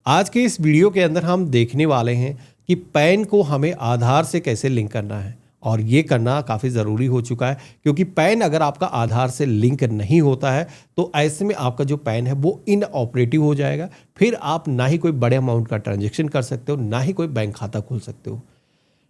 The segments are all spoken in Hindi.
आज के इस वीडियो के अंदर हम देखने वाले हैं कि पैन को हमें आधार से कैसे लिंक करना है। और ये करना काफ़ी ज़रूरी हो चुका है क्योंकि पैन अगर आपका आधार से लिंक नहीं होता है तो ऐसे में आपका जो पैन है वो इनऑपरेटिव हो जाएगा। फिर आप ना ही कोई बड़े अमाउंट का ट्रांजैक्शन कर सकते हो, ना ही कोई बैंक खाता खोल सकते हो।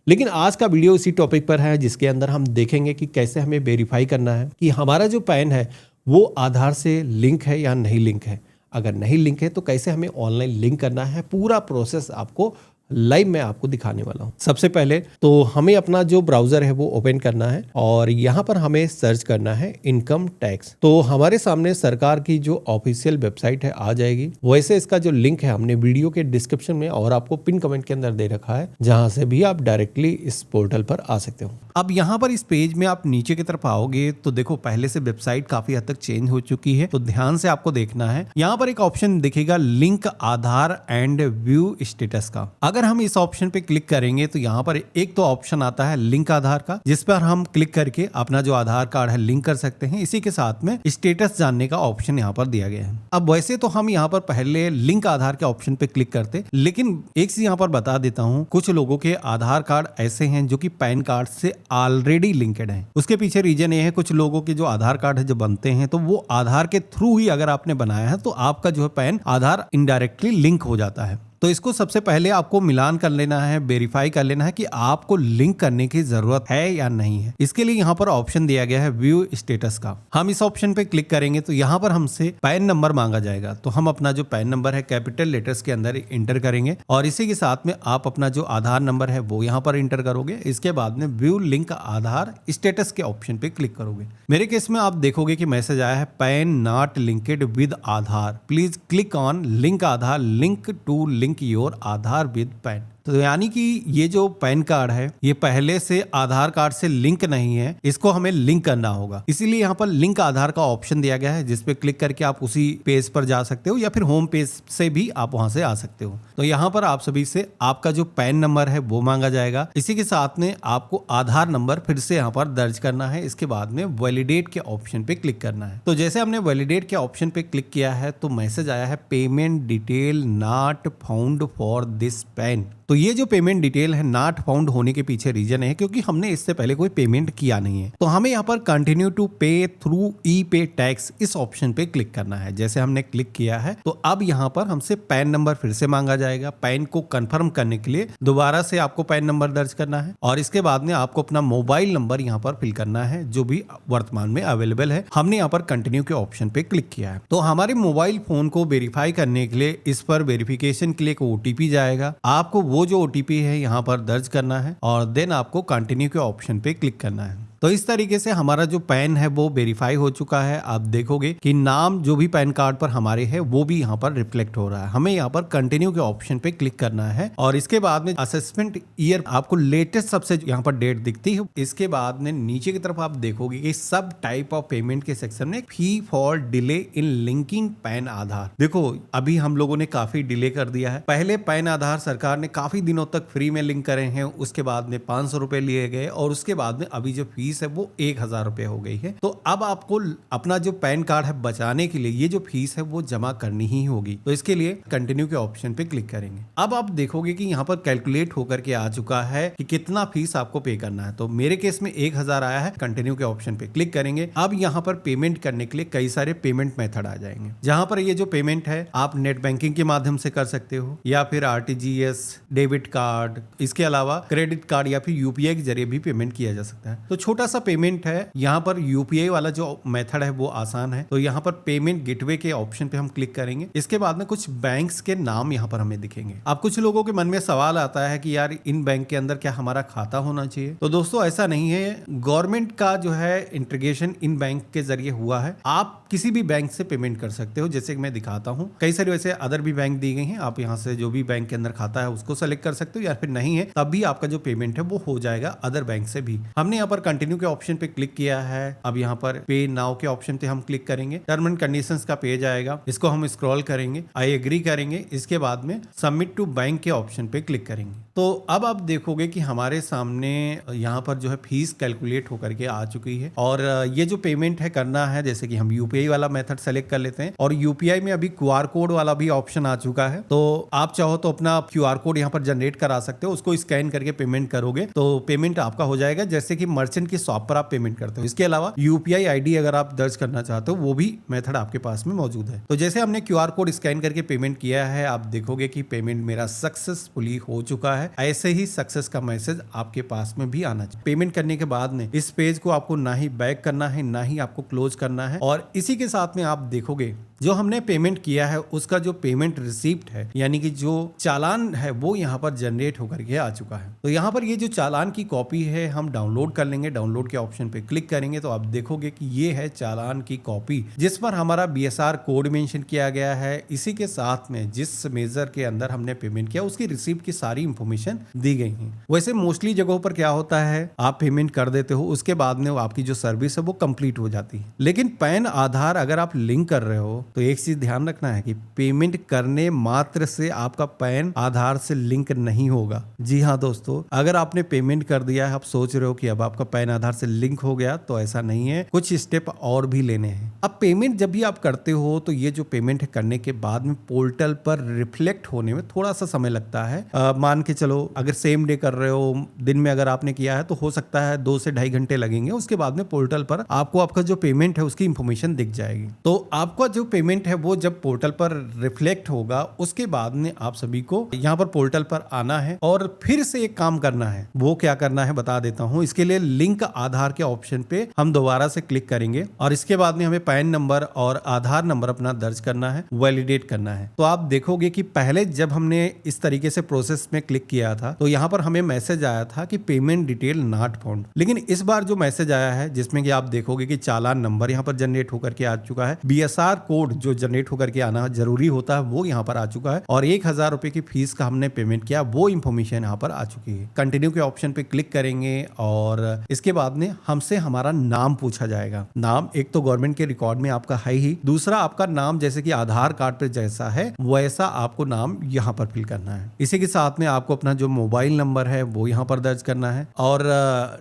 लेकिन आज का वीडियो इसी टॉपिक पर है जिसके अंदर हम देखेंगे कि कैसे हमें वेरीफाई करना है कि हमारा जो पैन है वो आधार से लिंक है या नहीं लिंक है। अगर नहीं लिंक है तो कैसे हमें ऑनलाइन लिंक करना है, पूरा प्रोसेस आपको लाइव में आपको दिखाने वाला हूँ। सबसे पहले तो हमें अपना जो ब्राउजर है वो ओपन करना है और यहाँ पर हमें सर्च करना है इनकम टैक्स। तो हमारे सामने सरकार की जो ऑफिशियल वेबसाइट है आ जाएगी। वैसे इसका जो लिंक है हमने वीडियो के डिस्क्रिप्शन में और आपको पिन कमेंट के अंदर दे रखा है, जहाँ से भी आप डायरेक्टली इस पोर्टल पर आ सकते हो। अब यहाँ पर इस पेज में आप नीचे की तरफ आओगे तो देखो पहले से वेबसाइट काफी हद तक चेंज हो चुकी है, तो ध्यान से आपको देखना है। यहाँ पर एक ऑप्शन दिखेगा link Aadhaar and view status का। अगर हम इस ऑप्शन पे क्लिक करेंगे तो यहाँ पर एक तो ऑप्शन आता है लिंक आधार का, जिस पर हम क्लिक करके अपना जो आधार कार्ड है लिंक कर सकते हैं। इसी के साथ में स्टेटस जानने का ऑप्शन यहाँ पर दिया गया है। अब वैसे तो हम यहाँ पर पहले लिंक आधार के ऑप्शन पे क्लिक करते, लेकिन एक चीज यहाँ पर बता देता हूँ, कुछ लोगों के आधार कार्ड ऐसे हैं जो कि पैन कार्ड से ऑलरेडी लिंक्ड है। उसके पीछे रीजन ये है, कुछ लोगों के जो आधार कार्ड है जो बनते हैं तो वो आधार के थ्रू ही अगर आपने बनाया है तो आपका जो है पैन आधार इनडायरेक्टली लिंक हो जाता है। तो इसको सबसे पहले आपको मिलान कर लेना है, वेरीफाई कर लेना है कि आपको लिंक करने की जरूरत है या नहीं है। इसके लिए यहाँ पर ऑप्शन दिया गया है व्यू स्टेटस का। हम इस ऑप्शन पे क्लिक करेंगे तो यहाँ पर हमसे पैन नंबर मांगा जाएगा। तो हम अपना जो पैन नंबर है कैपिटल लेटर्स के अंदर इंटर करेंगे और इसी के साथ में आप अपना जो आधार नंबर है वो यहाँ पर इंटर करोगे। इसके बाद में व्यू लिंक आधार स्टेटस के ऑप्शन पे क्लिक करोगे। मेरे केस में आप देखोगे कि मैसेज आया है PAN not linked with Aadhaar, please click on link Aadhaar link to link your Aadhaar with PAN. तो यानी कि ये जो पैन कार्ड है ये पहले से आधार कार्ड से लिंक नहीं है, इसको हमें लिंक करना होगा। इसीलिए यहाँ पर लिंक आधार का ऑप्शन दिया गया है, जिस पे क्लिक करके आप उसी पेज पर जा सकते हो या फिर होम पेज से भी आप वहां से आ सकते हो। तो यहाँ पर आप सभी से आपका जो पैन नंबर है वो मांगा जाएगा। इसी के साथ में आपको आधार नंबर फिर से यहाँ पर दर्ज करना है। इसके बाद में वैलिडेट के ऑप्शन पे क्लिक करना है। तो जैसे हमने वैलिडेट के ऑप्शन पे क्लिक किया है तो मैसेज आया है payment detail not found for this pan. तो ये जो पेमेंट डिटेल है नॉट फाउंड होने के पीछे रीजन है क्योंकि हमने इससे पहले कोई पेमेंट किया नहीं है। तो हमें यहाँ पर कंटिन्यू टू पे थ्रू ई पे टैक्स इस ऑप्शन पे क्लिक करना है। जैसे हमने क्लिक किया है तो अब यहाँ पर हमसे पैन नंबर फिर से मांगा जाएगा। पैन को कंफर्म करने के लिए दोबारा से आपको पैन नंबर दर्ज करना है और इसके बाद में आपको अपना मोबाइल नंबर यहाँ पर फिल करना है जो भी वर्तमान में अवेलेबल है। हमने यहाँ पर कंटिन्यू के ऑप्शन पे क्लिक किया है। तो हमारे मोबाइल फोन को वेरीफाई करने के लिए इस पर वेरिफिकेशन के लिए एक ओटीपी जाएगा। आपको वो जो ओटीपी है यहाँ पर दर्ज करना है और देन आपको कंटिन्यू के ऑप्शन पे क्लिक करना है। तो इस तरीके से हमारा जो पैन है वो वेरीफाई हो चुका है। आप देखोगे कि नाम जो भी पैन कार्ड पर हमारे है वो भी यहाँ पर रिफ्लेक्ट हो रहा है। हमें यहाँ पर कंटिन्यू के ऑप्शन पे क्लिक करना है और इसके बाद में असेसमेंट ईयर आपको लेटेस्ट सबसे यहाँ पर डेट दिखती है। इसके बाद में नीचे की तरफ आप देखोगे कि सब टाइप ऑफ पेमेंट के सेक्शन में fee for delay in linking PAN Aadhaar. देखो अभी हम लोगों ने काफी डिले कर दिया है। पहले पैन आधार सरकार ने काफी दिनों तक फ्री में लिंक करे हैं, उसके बाद में 500 रुपए लिए गए और उसके बाद में अभी जो फीस है वो 1000 रुपए हो गई है। तो अब आपको अपना जो पैन कार्ड है बचाने के लिए ये जो फीस है वो जमा करनी ही होगी। तो इसके लिए कंटिन्यू के ऑप्शन पे क्लिक करेंगे। अब आप देखोगे कि यहाँ पर कैलकुलेट होकर के आ चुका है कि कितना फीस आपको पे करना है। तो मेरे केस में 1000 आया है। कंटिन्यू के ऑप्शन पे क्लिक करेंगे। अब यहाँ पर पेमेंट करने के लिए कई सारे पेमेंट मेथड आ जाएंगे, जहां पर ये जो पेमेंट है आप नेट बैंकिंग के माध्यम से कर सकते हो या फिर आरटीजीएस, डेबिट कार्ड, इसके अलावा क्रेडिट कार्ड या फिर यूपीआई के जरिए भी पेमेंट किया जा सकता है। तो छोटा सा पेमेंट है। यहाँ पर यूपीआई वाला जो मेथड है वो आसान है। तो यहाँ पर पेमेंट गेटवे के ऑप्शन पे हम क्लिक करेंगे। इसके बाद में कुछ बैंक्स के नाम यहाँ पर हमें दिखेंगे। अब कुछ लोगों के मन में सवाल आता है कि यार इन बैंक के अंदर क्या हमारा खाता होना चाहिए? तो दोस्तों ऐसा नहीं है। गवर्नमेंट का जो है इंटीग्रेशन इन बैंक के जरिए हुआ है। आप किसी भी बैंक से पेमेंट कर सकते हो, जैसे कि मैं दिखाता हूँ। कई सारी वैसे अदर भी बैंक दी गई हैं। आप यहाँ से जो भी बैंक के अंदर खाता है उसको सेलेक्ट कर सकते हो या फिर नहीं है तब भी आपका जो पेमेंट है वो हो जाएगा अदर बैंक से भी। हमने यहाँ पर कंटिन्यू के ऑप्शन पे क्लिक किया है। अब यहाँ पर पे नाउ के ऑप्शन पे हम क्लिक करेंगे। टर्म एंड कंडीशंस का पेज आएगा, इसको हम स्क्रॉल करेंगे, आई एग्री करेंगे। इसके बाद में सबमिट टू बैंक के ऑप्शन पे क्लिक करेंगे। तो अब आप देखोगे कि हमारे सामने यहाँ पर जो है फीस कैलकुलेट होकर के आ चुकी है और ये जो पेमेंट है करना है, जैसे कि हम यूपीआई वाला मेथड सेलेक्ट कर लेते हैं और यूपीआई में अभी क्यूआर कोड वाला भी ऑप्शन आ चुका है। तो आप चाहो तो अपना क्यूआर कोड यहाँ पर जनरेट करा सकते हो, उसको स्कैन करके पेमेंट करोगे तो पेमेंट आपका हो जाएगा, जैसे कि मर्चेंट की शॉप पर आप पेमेंट करते हो। इसके अलावा यूपीआई आईडी अगर आप दर्ज करना चाहते हो वो भी मेथड आपके पास में मौजूद है। तो जैसे हमने क्यूआर कोड स्कैन करके पेमेंट किया है, आप देखोगे कि पेमेंट मेरा सक्सेसफुली हो चुका है। ऐसे ही सक्सेस का मैसेज आपके पास में भी आना चाहिए। पेमेंट करने के बाद में इस पेज को आपको ना ही बैक करना है ना ही आपको क्लोज करना है, और इसी के साथ में आप देखोगे जो हमने पेमेंट किया है उसका जो पेमेंट रिसीप्ट है यानी कि जो चालान है वो यहाँ पर जनरेट होकर के आ चुका है। तो यहाँ पर ये जो चालान की कॉपी है हम डाउनलोड कर लेंगे। डाउनलोड के ऑप्शन पे क्लिक करेंगे तो आप देखोगे कि ये है चालान की कॉपी जिस पर हमारा बीएसआर कोड मेंशन किया गया है। इसी के साथ में जिस मेजर के अंदर हमने पेमेंट किया उसकी रिसीप्ट की सारी इंफॉर्मेशन दी गई है। वैसे मोस्टली जगहों पर क्या होता है, आप पेमेंट कर देते हो, उसके बाद में आपकी जो सर्विस है वो कंप्लीट हो जाती है। लेकिन पैन आधार अगर आप लिंक कर रहे हो तो एक चीज ध्यान रखना है कि पेमेंट करने मात्र से आपका पैन आधार से लिंक नहीं होगा। जी हाँ दोस्तों, अगर आपने पेमेंट कर दिया है, आप सोच रहे हो कि अब आपका पैन आधार से लिंक हो गया, तो ऐसा नहीं है, कुछ स्टेप और भी लेने हैं। अब पेमेंट जब भी आप करते हो तो ये जो पेमेंट करने के बाद में पोर्टल पर रिफ्लेक्ट होने में थोड़ा सा समय लगता है। मान के चलो अगर सेम डे कर रहे हो, दिन में अगर आपने किया है तो हो सकता है 2 से 2.5 घंटे लगेंगे। उसके बाद में पोर्टल पर आपको आपका जो पेमेंट है उसकी इंफॉर्मेशन दिख जाएगी। तो आपका जो पेमेंट है वो जब पोर्टल पर रिफ्लेक्ट होगा उसके बाद में आप सभी को यहाँ पर पोर्टल पर आना है और फिर से एक काम करना है। वो क्या करना है बता देता हूँ। इसके लिए लिंक आधार के ऑप्शन पे हम दोबारा से क्लिक करेंगे और इसके बाद में हमें पैन नंबर और आधार नंबर अपना दर्ज करना है, वैलिडेट करना है। तो आप देखोगे कि पहले जब हमने इस तरीके से प्रोसेस में क्लिक किया था तो यहाँ पर हमें मैसेज आया था कि पेमेंट डिटेल नॉट फाउंड। लेकिन इस बार जो मैसेज आया है जिसमें कि आप देखोगे कि चालान नंबर यहाँ पर जनरेट होकर के आ चुका है, बीएसआर कोड जो जनरेट होकर के आना जरूरी होता है वो यहाँ पर आ चुका है और 1000 रुपए की फीस का हमने पेमेंट किया वो इंफॉर्मेशन यहाँ पर आ चुकी है। कंटिन्यू के ऑप्शन पे क्लिक करेंगे और इसके बाद में हमसे हमारा नाम पूछा जाएगा। नाम एक तो गवर्नमेंट के रिकॉर्ड में आपका है ही, दूसरा आपका नाम जैसे कि आधार कार्ड पे जैसा है वैसा आपको नाम यहाँ पर फिल करना है। इसी के साथ में आपको अपना जो मोबाइल नंबर है वो यहाँ पर दर्ज करना है और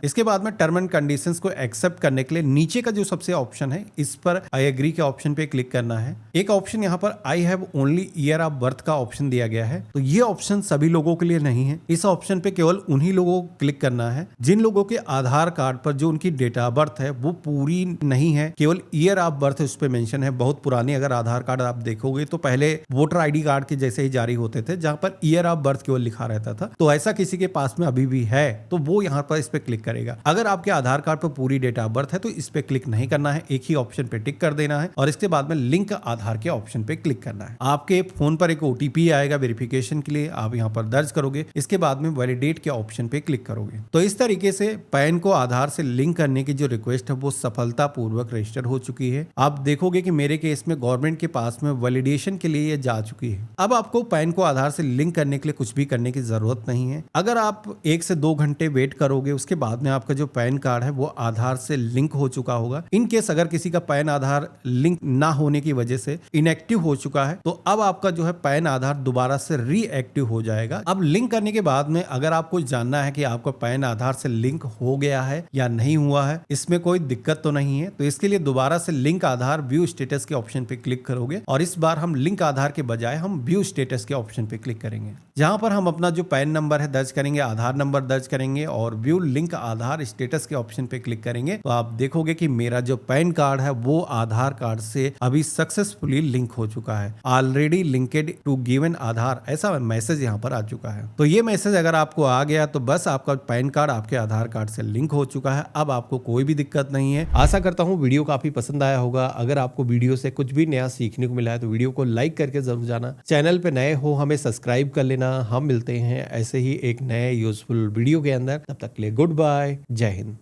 इसके बाद में टर्म एंड कंडीशंस को एक्सेप्ट करने के लिए नीचे का जो सबसे ऑप्शन है इस पर आई एग्री के ऑप्शन पे क्लिक करना है। एक ऑप्शन यहाँ पर I have only year of birth का ऑप्शन दिया गया है, तो ये ऑप्शन सभी लोगों के लिए नहीं है। इस ऑप्शन पे केवल उन्हीं लोगों को क्लिक करना है जिन लोगों के आधार कार्ड पर जो उनकी डेट ऑफ बर्थ है वो पूरी नहीं है, केवल ईयर ऑफ बर्थ उस पे मेंशन है। बहुत पुराने अगर आधार कार्ड आप देखोगे तो पहले वोटर आईडी कार्ड के जैसे ही जारी होते थे जहां पर ईयर ऑफ बर्थ केवल लिखा रहता था। तो ऐसा किसी के पास में अभी भी है तो वो यहाँ पर इस पे क्लिक करेगा। अगर आपके आधार कार्ड पर पूरी डेट ऑफ बर्थ है तो इस पे क्लिक नहीं करना है, एक ही ऑप्शन पे टिक कर देना है और इसके बाद में लिंक आधार के ऑप्शन पे क्लिक करना है। आपके फोन पर एक ओटीपी आएगा वेरिफिकेशन के लिए, आप यहाँ पर दर्ज करोगे, इसके बाद में वैलिडेट के ऑप्शन पे क्लिक करोगे। तो इस तरीके से पैन को आधार से लिंक करने की जो रिक्वेस्ट है वो सफलतापूर्वक रजिस्टर हो चुकी है। आप देखोगे कि मेरे केस में गवर्नमेंट के पास में वैलिडेशन के लिए ये जा चुकी है। अब आपको पैन को आधार से लिंक करने के लिए कुछ भी करने की जरूरत नहीं है। अगर आप 1 से 2 घंटे वेट करोगे उसके बाद में आपका जो पैन कार्ड है वो आधार से लिंक हो चुका होगा। इन केस अगर किसी का पैन आधार लिंक ना होने की वजह से इनएक्टिव हो चुका है तो अब आपका जो है पैन आधार दोबारा से रीएक्टिव हो जाएगा। अब लिंक करने के बाद में अगर आपको जानना है कि आपका पैन आधार से लिंक हो गया है या नहीं हुआ है, इसमें कोई दिक्कत तो नहीं है, तो इसके लिए दोबारा से लिंक आधार व्यू स्टेटस के ऑप्शन पे क्लिक करोगे और इस बार हम लिंक आधार के बजाय हम व्यू स्टेटस के ऑप्शन पे क्लिक करेंगे, जहां पर हम अपना जो पैन नंबर है दर्ज करेंगे, आधार नंबर दर्ज करेंगे और व्यू लिंक आधार स्टेटस के ऑप्शन पे क्लिक करेंगे। तो आप देखोगे कि मेरा जो पैन कार्ड है वो आधार कार्ड से अभी सक्सेसफुली लिंक हो चुका है। ऑलरेडी लिंक्ड टू गिवन आधार, ऐसा मैसेज यहाँ पर आ चुका है। तो ये मैसेज अगर आपको आ गया तो बस आपका पैन कार्ड आपके आधार कार्ड से लिंक हो चुका है। अब आपको कोई भी दिक्कत नहीं है। आशा करता हूँ वीडियो काफी पसंद आया होगा। अगर आपको वीडियो से कुछ भी नया सीखने को मिला है तो वीडियो को लाइक करके जरूर जाना। चैनल पे नए हो हमें सब्सक्राइब कर लेना। हम मिलते हैं ऐसे ही एक नए यूजफुल वीडियो के अंदर। तब तक के लिए गुड बाय, जय हिंद।